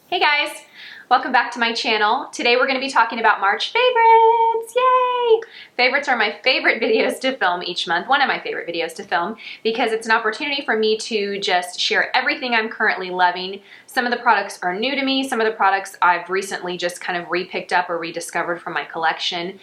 Hey guys, welcome back to my channel. Today we're going to be talking about March favorites. Yay! Favorites are my favorite videos to film each month, one of my favorite videos to film, because it's an opportunity for me to just share everything I'm currently loving. Some of the products are new to me, some of the products I've recently just kind of re-picked up or rediscovered from my collection.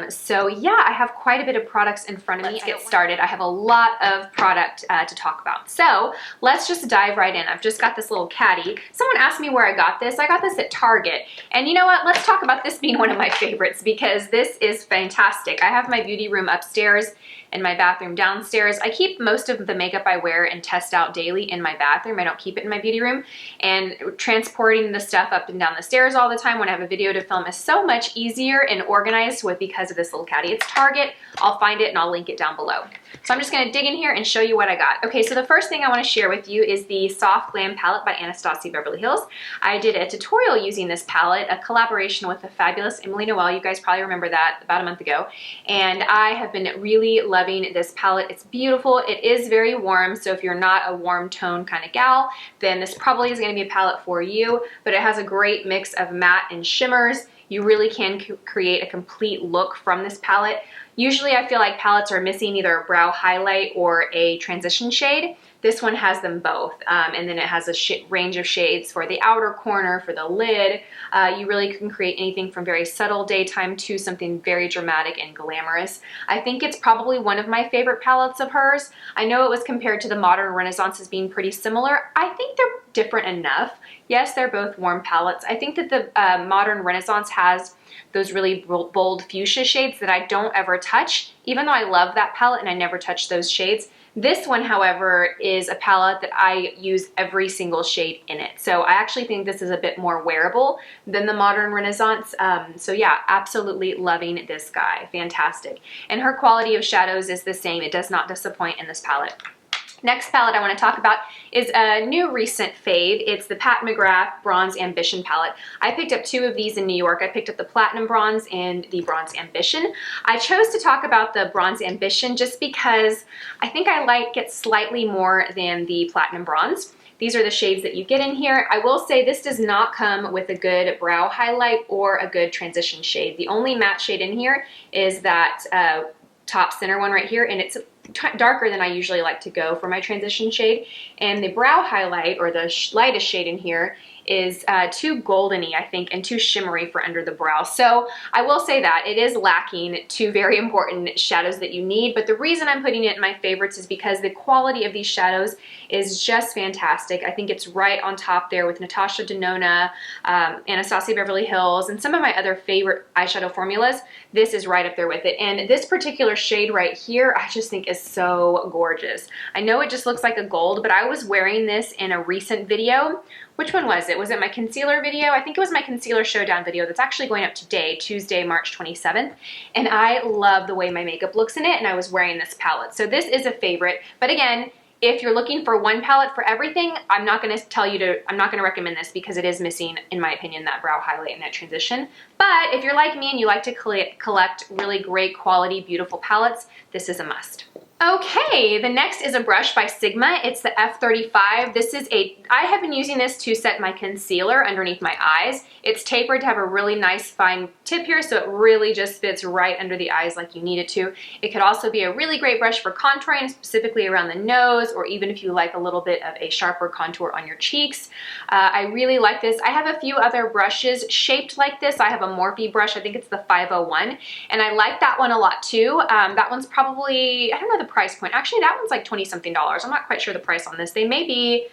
So yeah, I have quite a bit of products in front of me. Let's get started. I have a lot of product to talk about. So let's just dive right in. I've just got this little caddy. Someone asked me where I got this. I got this at Target. And you know what? Let's talk about this being one of my favorites because this is fantastic. I have my beauty room upstairs and my bathroom downstairs. I keep most of the makeup I wear and test out daily in my bathroom. I don't keep it in my beauty room. And transporting the stuff up and down the stairs all the time when I have a video to film is so much easier and organized because of this little caddy. It's Target. I'll find it and I'll link it down below. So I'm just gonna dig in here and show you what I got. Okay, so the first thing I wanna share with you is the Soft Glam palette by Anastasia Beverly Hills. I did a tutorial using this palette, a collaboration with the fabulous Emily Noel. You guys probably remember that about a month ago. And I have been really loving this palette. It's beautiful. It is very warm, so if you're not a warm tone kind of gal, then this probably is gonna be a palette for you, but it has a great mix of matte and shimmers. You really can create a complete look from this palette. Usually I feel like palettes are missing either a brow highlight or a transition shade. This one has them both, and then it has a range of shades for the outer corner, for the lid. You really can create anything from very subtle daytime to something very dramatic and glamorous. I think it's probably one of my favorite palettes of hers. I know it was compared to the Modern Renaissance as being pretty similar. I think they're different enough. Yes, they're both warm palettes. I think that the Modern Renaissance has those really bold fuchsia shades that I don't ever touch, even though I love that palette and I never touch those shades. This one, however, is a palette that I use every single shade in it. So I actually think this is a bit more wearable than the Modern Renaissance. So yeah, absolutely loving this guy. Fantastic. And her quality of shadows is the same. It does not disappoint in this palette. Next palette I want to talk about is a new recent fave. It's the Mcgrath Bronze Ambition palette. I picked up two of these in New York. I picked up the Platinum Bronze and the Bronze Ambition. I chose to talk about the Bronze Ambition just because I think I like it slightly more than the Platinum Bronze. These are the shades that you get in here. I will say this does not come with a good brow highlight or a good transition shade. The only matte shade in here is that top center one right here, and it's darker than I usually like to go for my transition shade. And the brow highlight, or the lightest shade in here, is too goldeny, I think, and too shimmery for under the brow. So I will say that it is lacking two very important shadows that you need, but the reason I'm putting it in my favorites is because the quality of these shadows is just fantastic. I think it's right on top there with Natasha Denona, Anastasia Beverly Hills, and some of my other favorite eyeshadow formulas. This is right up there with it. And this particular shade right here, I just think is so gorgeous. I know it just looks like a gold, but I was wearing this in a recent video. Which one was it? Was it my concealer video? I think it was my concealer showdown video that's actually going up today, Tuesday, March 27th. And I love the way my makeup looks in it, and I was wearing this palette. So this is a favorite. But again, if you're looking for one palette for everything, I'm not going to recommend this because it is missing, in my opinion, that brow highlight and that transition. But if you're like me and you like to collect really great quality, beautiful palettes, this is a must. Okay, the next is a brush by Sigma. It's the F35. I have been using this to set my concealer underneath my eyes. It's tapered to have a really nice fine tip here, so it really just fits right under the eyes like you need it to. It could also be a really great brush for contouring, specifically around the nose, or even if you like a little bit of a sharper contour on your cheeks. I really like this. I have a few other brushes shaped like this. I have a Morphe brush. I think it's the 501, and I like that one a lot too. That one's probably, I don't know the price point. Actually, that one's like 20-something dollars. I'm not quite sure the price on this. They may be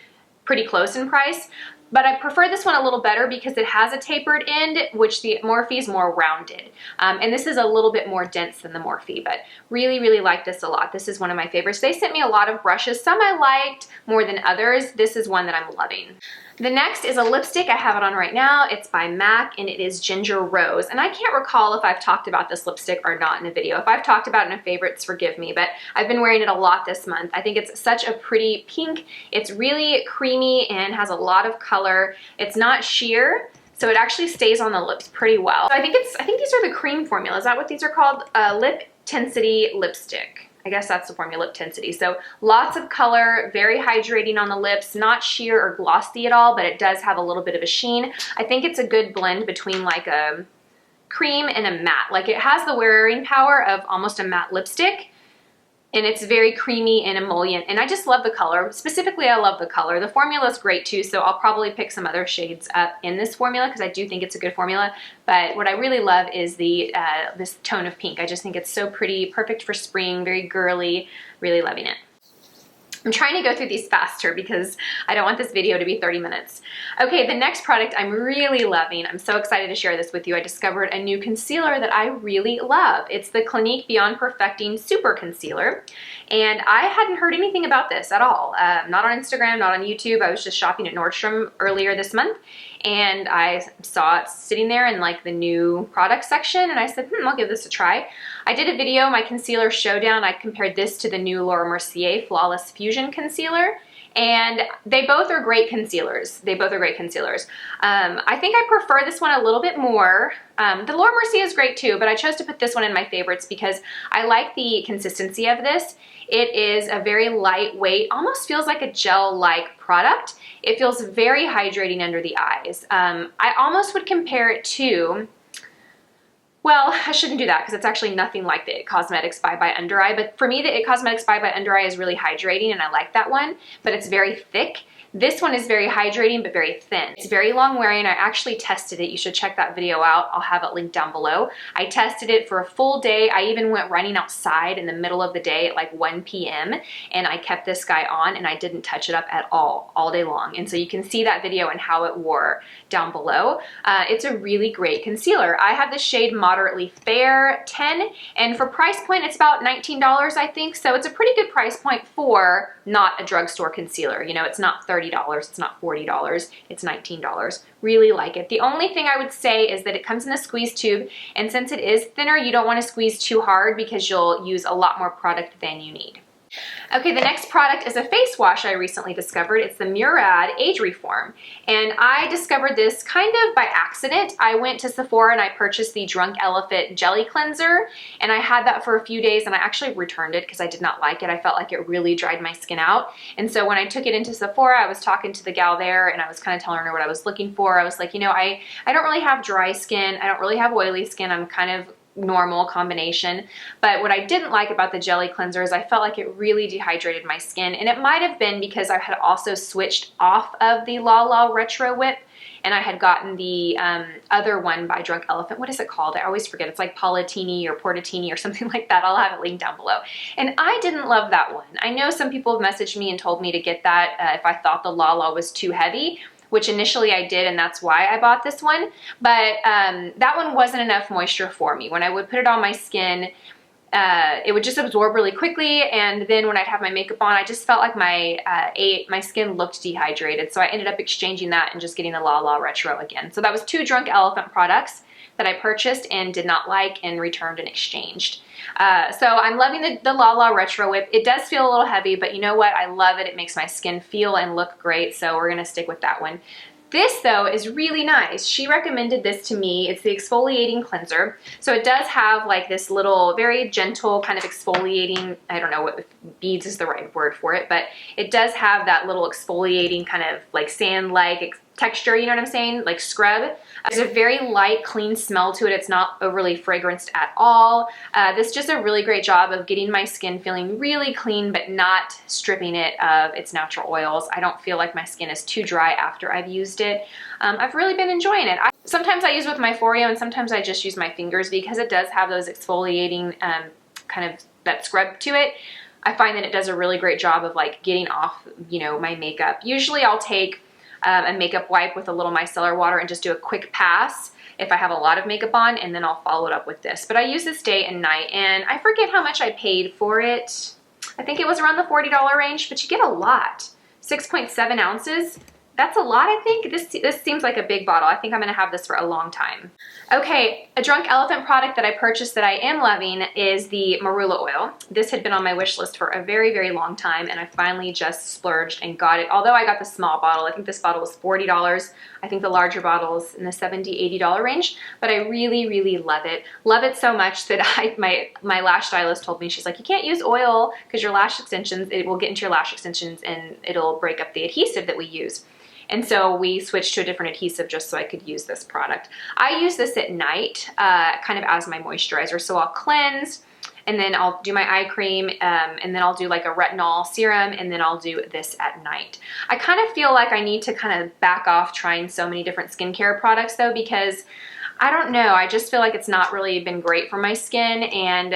pretty close in price, but I prefer this one a little better because it has a tapered end, which the Morphe is more rounded. And this is a little bit more dense than the Morphe, but really, really like this a lot. This is one of my favorites. They sent me a lot of brushes. Some I liked more than others. This is one that I'm loving. The next is a lipstick. I have it on right now. It's by MAC and it is Ginger Rose. And I can't recall if I've talked about this lipstick or not in a video. If I've talked about it in a favorites, forgive me, but I've been wearing it a lot this month. I think it's such a pretty pink. It's really creamy and has a lot of color. It's not sheer, so it actually stays on the lips pretty well. So I think these are the cream formula. Is that what these are called? Lip Tensity Lipstick. I guess that's the formula, lip tensity. So lots of color, very hydrating on the lips, not sheer or glossy at all, but it does have a little bit of a sheen. I think it's a good blend between like a cream and a matte. Like it has the wearing power of almost a matte lipstick, and it's very creamy and emollient, and I just love the color. Specifically, I love the color. The formula is great too, so I'll probably pick some other shades up in this formula because I do think it's a good formula, but what I really love is the this tone of pink. I just think it's so pretty, perfect for spring, very girly, really loving it. I'm trying to go through these faster because I don't want this video to be 30 minutes. Okay, the next product I'm really loving. I'm so excited to share this with you. I discovered a new concealer that I really love. It's the Clinique Beyond Perfecting Super Concealer. And I hadn't heard anything about this at all. Not on Instagram, not on YouTube. I was just shopping at Nordstrom earlier this month, and I saw it sitting there in like the new product section, and I said, I'll give this a try. I did a video, my concealer showdown. I compared this to the new Laura Mercier Flawless Fusion Concealer, and they both are great concealers. They both are great concealers. I think I prefer this one a little bit more. The Laura Mercier is great too, but I chose to put this one in my favorites because I like the consistency of this. It is a very lightweight, almost feels like a gel-like product. It feels very hydrating under the eyes. I almost would compare it to, well, I shouldn't do that because it's actually nothing like the It Cosmetics Bye Bye Under Eye, but for me the It Cosmetics Bye Bye Under Eye is really hydrating and I like that one, but it's very thick. This one is very hydrating but very thin. It's very long wearing. I actually tested it. You should check that video out. I'll have it linked down below. I tested it for a full day. I even went running outside in the middle of the day at like 1 p.m. and I kept this guy on and I didn't touch it up at all day long. And so you can see that video and how it wore down below. It's a really great concealer. I have the shade Moderately Fair 10, and for price point it's about $19 I think, so it's a pretty good price point for not a drugstore concealer. You know, it's not $30, it's not $40, it's $19. Really like it. The only thing I would say is that it comes in a squeeze tube, and since it is thinner, you don't want to squeeze too hard because you'll use a lot more product than you need. Okay, the next product is a face wash I recently discovered. It's the Murad Age Reform, and I discovered this kind of by accident. I went to Sephora and I purchased the Drunk Elephant Jelly Cleanser, and I had that for a few days and I actually returned it because I did not like it. I felt like it really dried my skin out, and so when I took it into Sephora, I was talking to the gal there and I was kind of telling her what I was looking for. I was like, you know, I don't really have dry skin, I don't really have oily skin, I'm kind of normal combination, but what I didn't like about the jelly cleanser is I felt like it really dehydrated my skin, and it might have been because I had also switched off of the La La Retro Whip and I had gotten the other one by Drunk Elephant. What is it called? I always forget. It's like Palatini or Portatini or something like that. I'll have it linked down below. And I didn't love that one. I know some people have messaged me and told me to get that if I thought the La La was too heavy, which initially I did, and that's why I bought this one. But that one wasn't enough moisture for me. When I would put it on my skin, it would just absorb really quickly, and then when I'd have my makeup on, I just felt like my skin looked dehydrated. So I ended up exchanging that and just getting the La La Retro again. So that was 2 Drunk Elephant products that I purchased and did not like and returned and exchanged. So I'm loving the La La Retro Whip. It does feel a little heavy, but you know what? I love it. It makes my skin feel and look great, so we're gonna stick with that one. This though is really nice. She recommended this to me. It's the exfoliating cleanser. So it does have like this little very gentle kind of exfoliating, I don't know what beads is the right word for it, but it does have that little exfoliating kind of like sand-like texture, you know what I'm saying? Like scrub. There's a very light, clean smell to it. It's not overly fragranced at all. This does a really great job of getting my skin feeling really clean, but not stripping it of its natural oils. I don't feel like my skin is too dry after I've used it. I've really been enjoying it. Sometimes I use it with my Foreo and sometimes I just use my fingers because it does have those exfoliating kind of that scrub to it. I find that it does a really great job of like getting off, you know, my makeup. Usually I'll take a makeup wipe with a little micellar water and just do a quick pass if I have a lot of makeup on, and then I'll follow it up with this. But I use this day and night, and I forget how much I paid for it. I think it was around the $40 range, but you get a lot. 6.7 ounces. That's a lot, I think. This seems like a big bottle. I think I'm gonna have this for a long time. Okay, a Drunk Elephant product that I purchased that I am loving is the Marula Oil. This had been on my wish list for a very, very long time, and I finally just splurged and got it. Although I got the small bottle, I think this bottle was $40. I think the larger bottle's in the $70, $80 range, but I really, really love it. Love it so much that my lash stylist told me, she's like, you can't use oil because your lash extensions, it will get into your lash extensions and it'll break up the adhesive that we use. And so we switched to a different adhesive just so I could use this product. I use this at night, kind of as my moisturizer. So I'll cleanse, and then I'll do my eye cream, and then I'll do like a retinol serum, and then I'll do this at night. I kind of feel like I need to kind of back off trying so many different skincare products though, because I don't know, I just feel like it's not really been great for my skin, and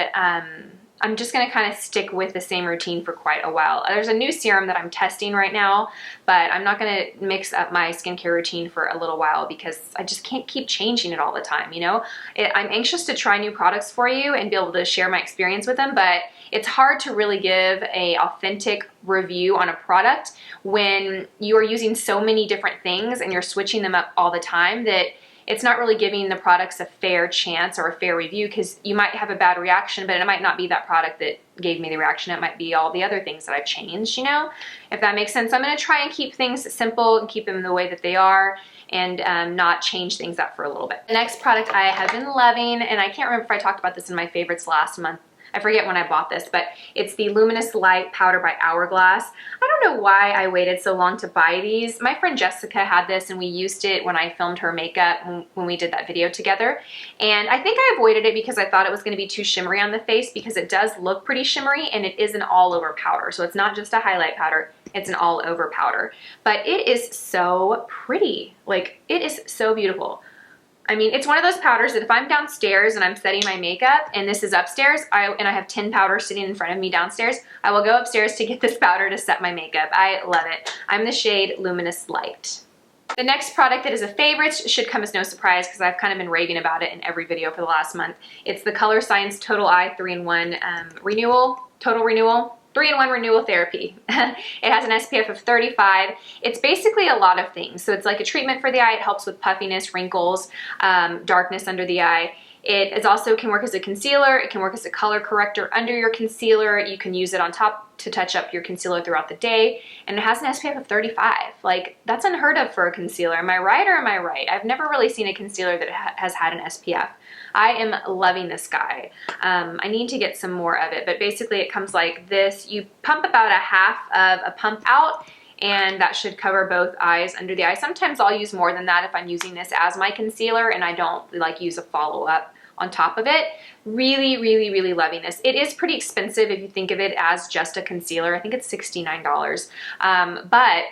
I'm just gonna kind of stick with the same routine for quite a while. There's a new serum that I'm testing right now, but I'm not gonna mix up my skincare routine for a little while because I just can't keep changing it all the time, you know? I'm anxious to try new products for you and be able to share my experience with them, but it's hard to really give an authentic review on a product when you are using so many different things and you're switching them up all the time that it's not really giving the products a fair chance or a fair review, because you might have a bad reaction, but it might not be that product that gave me the reaction. It might be all the other things that I've changed, you know, if that makes sense. I'm going to try and keep things simple and keep them the way that they are, and not change things up for a little bit. The next product I have been loving, and I can't remember if I talked about this in my favorites last month. I forget when I bought this, but it's the Luminous Light Powder by Hourglass. I don't know why I waited so long to buy these. My friend Jessica had this and we used it when I filmed her makeup when we did that video together. And I think I avoided it because I thought it was going to be too shimmery on the face, because it does look pretty shimmery and it is an all over powder. So it's not just a highlight powder, it's an all over powder. But it is so pretty. Like, it is so beautiful. I mean, it's one of those powders that if I'm downstairs and I'm setting my makeup and this is upstairs, and I have 10 powders sitting in front of me downstairs, I will go upstairs to get this powder to set my makeup. I love it. I'm the shade Luminous Light. The next product that is a favorite should come as no surprise because I've kind of been raving about it in every video for the last month. It's the Colorscience Total Eye 3-in-1 Renewal, Total Renewal. 3-in-1 Renewal Therapy. It has an SPF of 35. It's basically a lot of things. So it's like a treatment for the eye. It helps with puffiness, wrinkles, darkness under the eye. It is also can work as a concealer. It can work as a color corrector under your concealer. You can use it on top to touch up your concealer throughout the day. And it has an SPF of 35. Like, that's unheard of for a concealer. Am I right or am I right? I've never really seen a concealer that has had an SPF. I am loving this guy. I need to get some more of it, but basically it comes like this. You pump about a half of a pump out, and that should cover both eyes under the eye. Sometimes I'll use more than that if I'm using this as my concealer and I don't like use a follow-up on top of it. Really, really, really loving this. It is pretty expensive if you think of it as just a concealer. I think it's $69. But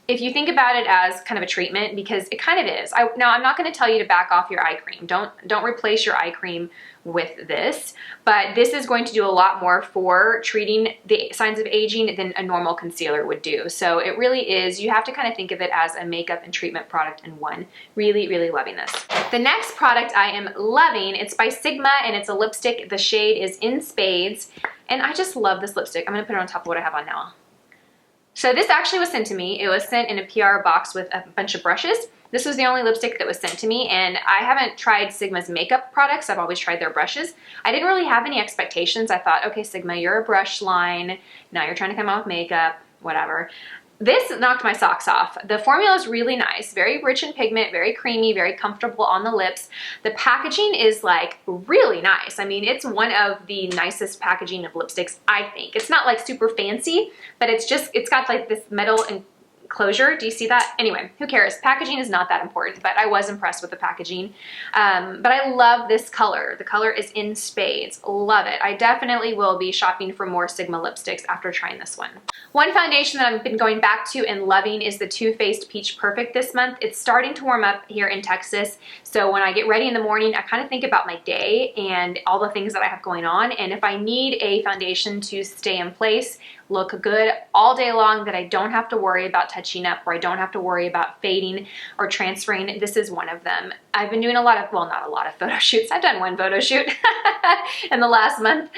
if you think about it as kind of a treatment, because it kind of is. Now, I'm not going to tell you to back off your eye cream. Don't replace your eye cream with this, but this is going to do a lot more for treating the signs of aging than a normal concealer would do. So it really is, you have to kind of think of it as a makeup and treatment product in one. Really, really loving this. The next product I am loving, it's by Sigma and it's a lipstick. The shade is In Spades, and I just love this lipstick. I'm going to put it on top of what I have on now. So this actually was sent to me. It was sent in a PR box with a bunch of brushes. This was the only lipstick that was sent to me, and I haven't tried Sigma's makeup products. I've always tried their brushes. I didn't really have any expectations. I thought, okay, Sigma, you're a brush line. Now you're trying to come out with makeup, whatever. This knocked my socks off. The formula is really nice, very rich in pigment, very creamy, very comfortable on the lips. The packaging is like really nice. I mean, it's one of the nicest packaging of lipsticks, I think. It's not like super fancy, but it's got like this metal enclosure. Do you see that? Anyway, who cares? Packaging is not that important, but I was impressed with the packaging. But I love this color. The color is In Spades. Love it. I definitely will be shopping for more Sigma lipsticks after trying this one. One foundation that I've been going back to and loving is the Too Faced Peach Perfect this month. It's starting to warm up here in Texas, so when I get ready in the morning, I kind of think about my day and all the things that I have going on, and if I need a foundation to stay in place look good all day long, that I don't have to worry about touching up, or I don't have to worry about fading or transferring. This is one of them. I've been doing a lot of, well, not a lot of photo shoots. I've done one photo shoot in the last month.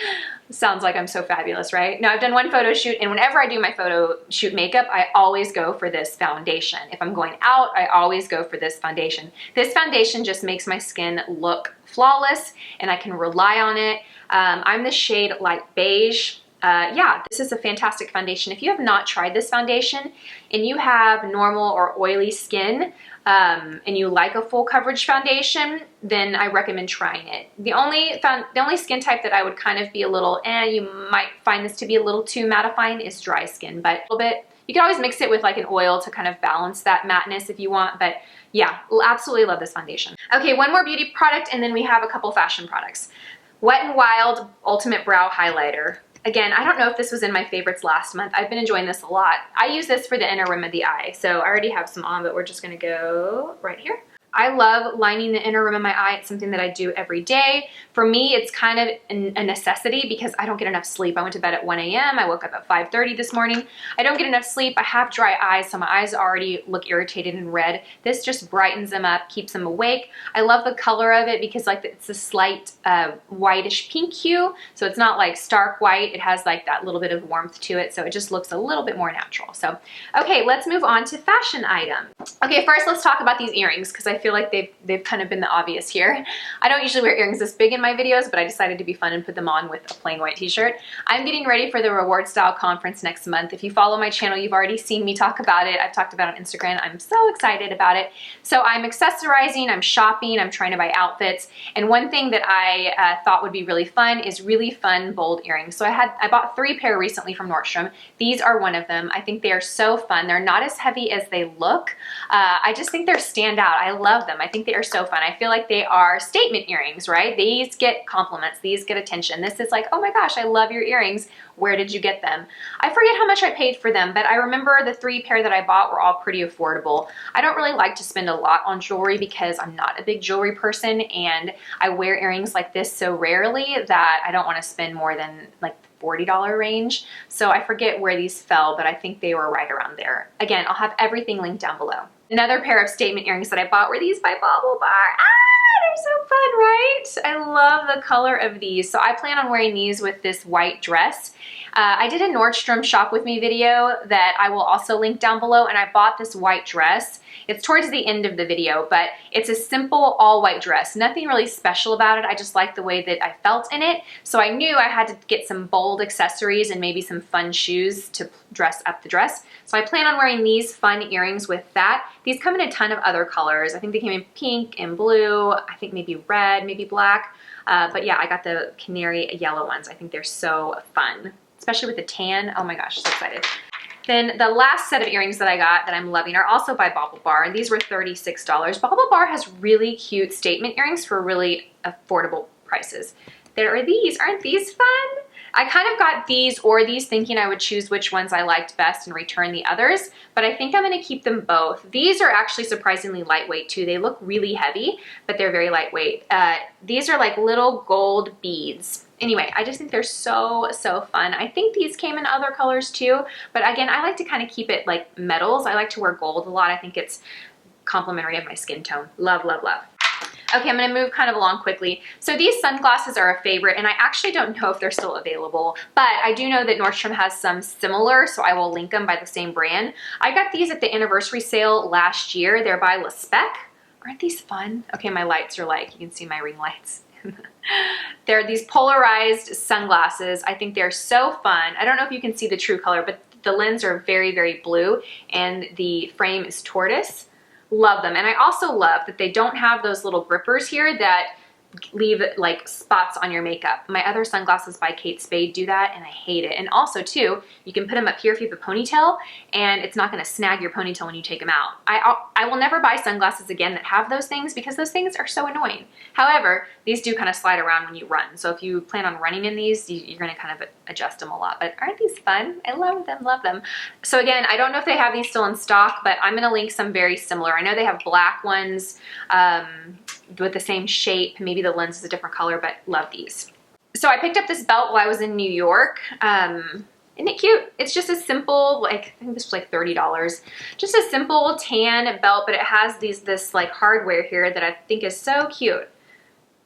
Sounds like I'm so fabulous, right? No, I've done one photo shoot, and whenever I do my photo shoot makeup, I always go for this foundation. If I'm going out, I always go for this foundation. This foundation just makes my skin look flawless, and I can rely on it. I'm the shade Light Beige. Yeah, this is a fantastic foundation. If you have not tried this foundation and you have normal or oily skin, and you like a full coverage foundation, then I recommend trying it. The only skin type that I would kind of be a little, you might find this to be a little too mattifying, is dry skin, but a little bit. You can always mix it with like an oil to kind of balance that matteness if you want, but yeah, absolutely love this foundation. Okay, one more beauty product, and then we have a couple fashion products. Wet n Wild Ultimate Brow Highlighter. Again, I don't know if this was in my favorites last month. I've been enjoying this a lot. I use this for the inner rim of the eye. So I already have some on, but we're just gonna go right here. I love lining the inner rim of my eye. It's something that I do every day. For me, it's kind of a necessity because I don't get enough sleep. I went to bed at 1 a.m. I woke up at 5:30 this morning. I don't get enough sleep. I have dry eyes, so my eyes already look irritated and red. This just brightens them up, keeps them awake. I love the color of it because like it's a slight whitish pink hue. So it's not like stark white. It has like that little bit of warmth to it. So it just looks a little bit more natural. So, okay, let's move on to fashion item. Okay, first let's talk about these earrings because I feel like they've kind of been the obvious here. I don't usually wear earrings this big in my videos, but I decided to be fun and put them on with a plain white t-shirt. I'm getting ready for the Reward Style Conference next month. If you follow my channel, you've already seen me talk about it. I've talked about it on Instagram. I'm so excited about it. So I'm accessorizing, I'm shopping, I'm trying to buy outfits. And one thing that I thought would be really fun is really fun bold earrings. So I bought 3 pair recently from Nordstrom. These are one of them. I think they are so fun. They're not as heavy as they look. I just think they're stand out. I love them. I think they are so fun. I feel like they are statement earrings, right? These get compliments. These get attention. This is like, oh my gosh, I love your earrings. Where did you get them? I forget how much I paid for them, but I remember the 3 pair that I bought were all pretty affordable. I don't really like to spend a lot on jewelry because I'm not a big jewelry person, and I wear earrings like this so rarely that I don't want to spend more than like $40 range. So I forget where these fell, but I think they were right around there. Again, I'll have everything linked down below. Another pair of statement earrings that I bought were these by Bauble Bar. They're so fun, right? I love the color of these. So I plan on wearing these with this white dress. I did a Nordstrom shop with me video that I will also link down below, and I bought this white dress. It's towards the end of the video, but it's a simple all white dress. Nothing really special about it. I just like the way that I felt in it. So I knew I had to get some bold accessories and maybe some fun shoes to dress up the dress. So I plan on wearing these fun earrings with that. These come in a ton of other colors. I think they came in pink and blue, I think maybe red, maybe black. But yeah, I got the canary yellow ones. I think they're so fun, especially with the tan. Oh my gosh, so excited. Then the last set of earrings that I got that I'm loving are also by Bauble Bar. These were $36. Bauble Bar has really cute statement earrings for really affordable prices. There are these. Aren't these fun? I kind of got these or these thinking I would choose which ones I liked best and return the others, but I think I'm going to keep them both. These are actually surprisingly lightweight too. They look really heavy, but they're very lightweight. These are like little gold beads. Anyway, I just think they're so, so fun. I think these came in other colors too, but again, I like to kind of keep it like metals. I like to wear gold a lot. I think it's complimentary of my skin tone. Love, love, love. Okay, I'm gonna move kind of along quickly. So these sunglasses are a favorite, and I actually don't know if they're still available, but I do know that Nordstrom has some similar, so I will link them by the same brand. I got these at the anniversary sale last year. They're by La Spec. Aren't these fun? Okay, my lights are like, you can see my ring lights. They're these polarized sunglasses. I think they're so fun. I don't know if you can see the true color, but the lens are very, very blue, and the frame is tortoise. Love them. And I also love that they don't have those little grippers here that leave like spots on your makeup. My other sunglasses by Kate Spade do that, and I hate it. And also too, you can put them up here if you have a ponytail, and it's not going to snag your ponytail when you take them out. I will never buy sunglasses again that have those things because those things are so annoying. However, these do kind of slide around when you run. So if you plan on running in these, you're going to kind of adjust them a lot. But aren't these fun? I love them, love them. So again, I don't know if they have these still in stock, but I'm going to link some very similar. I know they have black ones with the same shape. Maybe the lens is a different color, but love these. So I picked up this belt while I was in New York. Isn't it cute? It's just a simple, like, I think this was like $30. Just a simple tan belt, but it has this like hardware here that I think is so cute.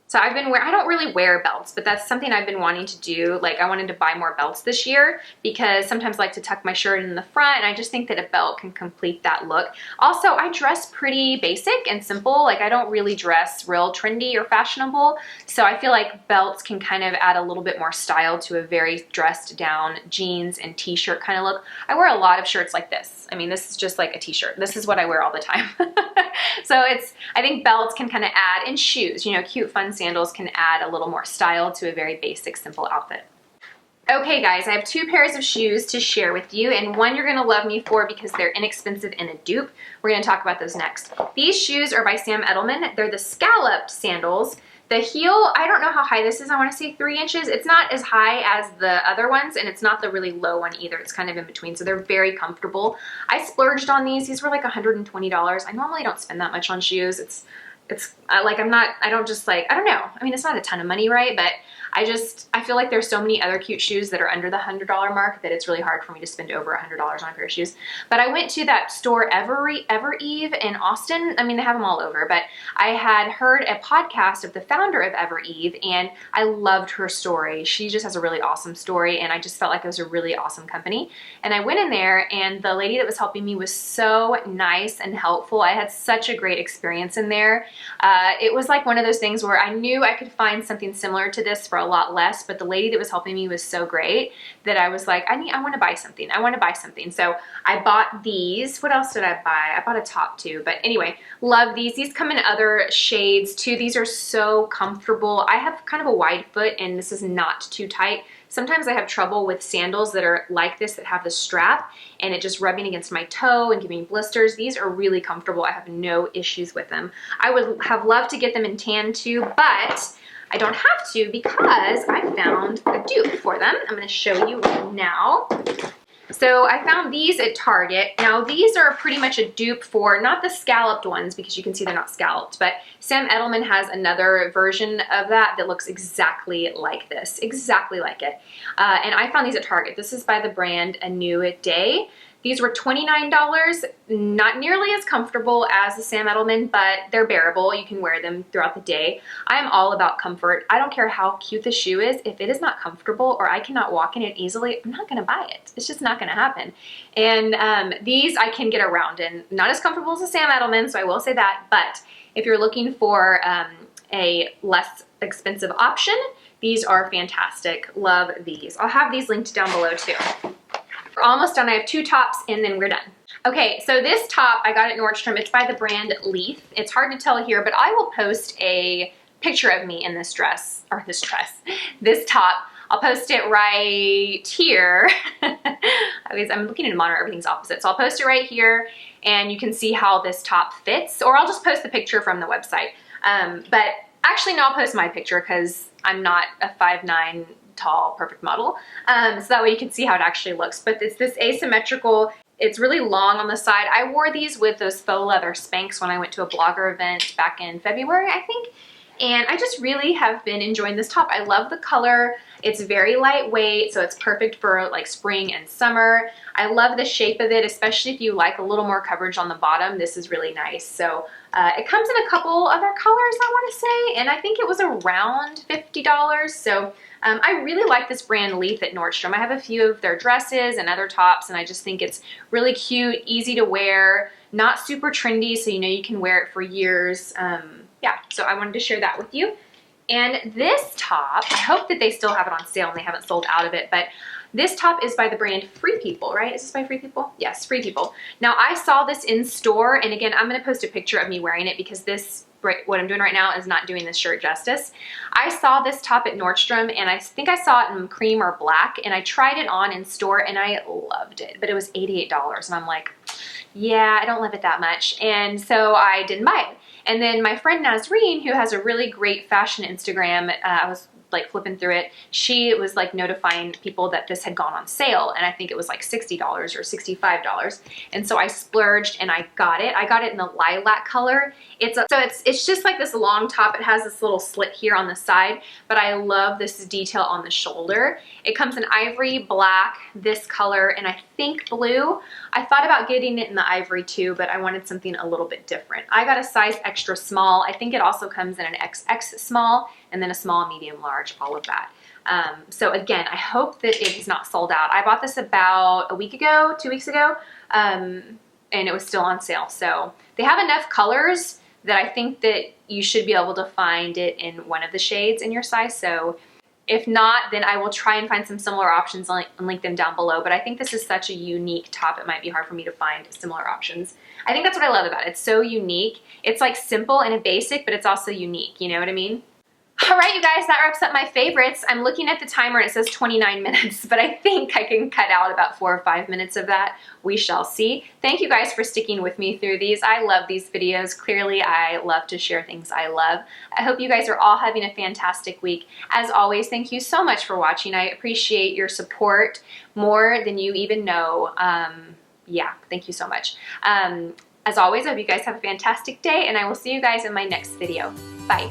So I don't really wear belts, but that's something I've been wanting to do. Like, I wanted to buy more belts this year because sometimes I like to tuck my shirt in the front, and I just think that a belt can complete that look. Also, I dress pretty basic and simple. Like, I don't really dress real trendy or fashionable. So I feel like belts can kind of add a little bit more style to a very dressed down jeans and t-shirt kind of look. I wear a lot of shirts like this. I mean, this is just like a t-shirt. This is what I wear all the time. So I think belts can kind of add, and shoes, you know, cute fun sandals can add a little more style to a very basic, simple outfit. Okay guys, I have 2 pairs of shoes to share with you, and one you're gonna love me for because they're inexpensive and a dupe. We're gonna talk about those next. These shoes are by Sam Edelman. They're the scalloped sandals. The heel, I don't know how high this is. I wanna say 3 inches. It's not as high as the other ones, and it's not the really low one either. It's kind of in between, so they're very comfortable. I splurged on these. These were like $120. I normally don't spend that much on shoes. It's like, I don't know. I mean, it's not a ton of money, right? But I feel like there's so many other cute shoes that are under the $100 mark that it's really hard for me to spend over $100 on a pair of shoes. But I went to that store Evereve in Austin. I mean, they have them all over, but I had heard a podcast of the founder of Evereve, and I loved her story. She just has a really awesome story, and I just felt like it was a really awesome company. And I went in there, and the lady that was helping me was so nice and helpful. I had such a great experience in there. It was like one of those things where I knew I could find something similar to this for a lot less, but the lady that was helping me was so great that I was like, I want to buy something. I want to buy something. So I bought these. What else did I buy? I bought a top too, but anyway, love these. These come in other shades too. These are so comfortable. I have kind of a wide foot, and this is not too tight. Sometimes I have trouble with sandals that are like this, that have the strap, and it just rubbing against my toe and giving blisters. These are really comfortable. I have no issues with them. I would have loved to get them in tan too, but I don't have to because I found a dupe for them. I'm gonna show you now. So I found these at Target. Now these are pretty much a dupe for, not the scalloped ones because you can see they're not scalloped, but Sam Edelman has another version of that looks exactly like this, exactly like it. And I found these at Target. This is by the brand A New Day. These were $29, not nearly as comfortable as the Sam Edelman, but they're bearable. You can wear them throughout the day. I am all about comfort. I don't care how cute the shoe is. If it is not comfortable or I cannot walk in it easily, I'm not gonna buy it. It's just not gonna happen. And these I can get around in. Not as comfortable as the Sam Edelman, so I will say that, but if you're looking for a less expensive option, these are fantastic. Love these. I'll have these linked down below too. We're almost done. I have 2 tops and then we're done. Okay, so this top I got at Nordstrom. It's by the brand Leaf. It's hard to tell here, but I will post a picture of me in this dress, this top. I'll post it right here. I'm looking at a monitor, everything's opposite. So I'll post it right here and you can see how this top fits, or I'll just post the picture from the website. But actually, no, I'll post my picture because I'm not a 5'9" tall, perfect model. So that way you can see how it actually looks. But it's this asymmetrical, it's really long on the side. I wore these with those faux leather Spanx when I went to a blogger event back in February, I think. And I just really have been enjoying this top. I love the color. It's very lightweight, so it's perfect for like spring and summer. I love the shape of it, especially if you like a little more coverage on the bottom. This is really nice. So it comes in a couple other colors, I want to say, and I think it was around $50. So I really like this brand Leaf at Nordstrom. I have a few of their dresses and other tops, and I just think it's really cute, easy to wear, not super trendy, so you know you can wear it for years. Yeah, so I wanted to share that with you. And this top, I hope that they still have it on sale and they haven't sold out of it, but this top is by the brand Free People, right? Is this by Free People? Yes, Free People. Now I saw this in store, and again, I'm gonna post a picture of me wearing it because what I'm doing right now is not doing this shirt justice. I saw this top at Nordstrom, and I think I saw it in cream or black, and I tried it on in store and I loved it, but it was $88, and I'm like, yeah, I don't love it that much, and so I didn't buy it. And then my friend Nazreen, who has a really great fashion Instagram, I was like flipping through it, she was like notifying people that this had gone on sale, and I think it was like $60 or $65. And so I splurged and I got it. I got it in the lilac color. It's just like this long top. It has this little slit here on the side, but I love this detail on the shoulder. It comes in ivory, black, this color, and I think blue. I thought about getting it in the ivory too, but I wanted something a little bit different. I got a size extra small. I think it also comes in an XX small, and then a small, medium, large, all of that. So again, I hope that it is not sold out. I bought this about a week ago, 2 weeks ago, and it was still on sale. So they have enough colors that I think that you should be able to find it in one of the shades in your size. So if not, then I will try and find some similar options and link them down below. But I think this is such a unique top, it might be hard for me to find similar options. I think that's what I love about it. It's so unique. It's like simple and a basic, but it's also unique. You know what I mean? All right, you guys, that wraps up my favorites. I'm looking at the timer and it says 29 minutes, but I think I can cut out about 4 or 5 minutes of that. We shall see. Thank you guys for sticking with me through these. I love these videos. Clearly, I love to share things I love. I hope you guys are all having a fantastic week. As always, thank you so much for watching. I appreciate your support more than you even know. Yeah, thank you so much. As always, I hope you guys have a fantastic day, and I will see you guys in my next video. Bye.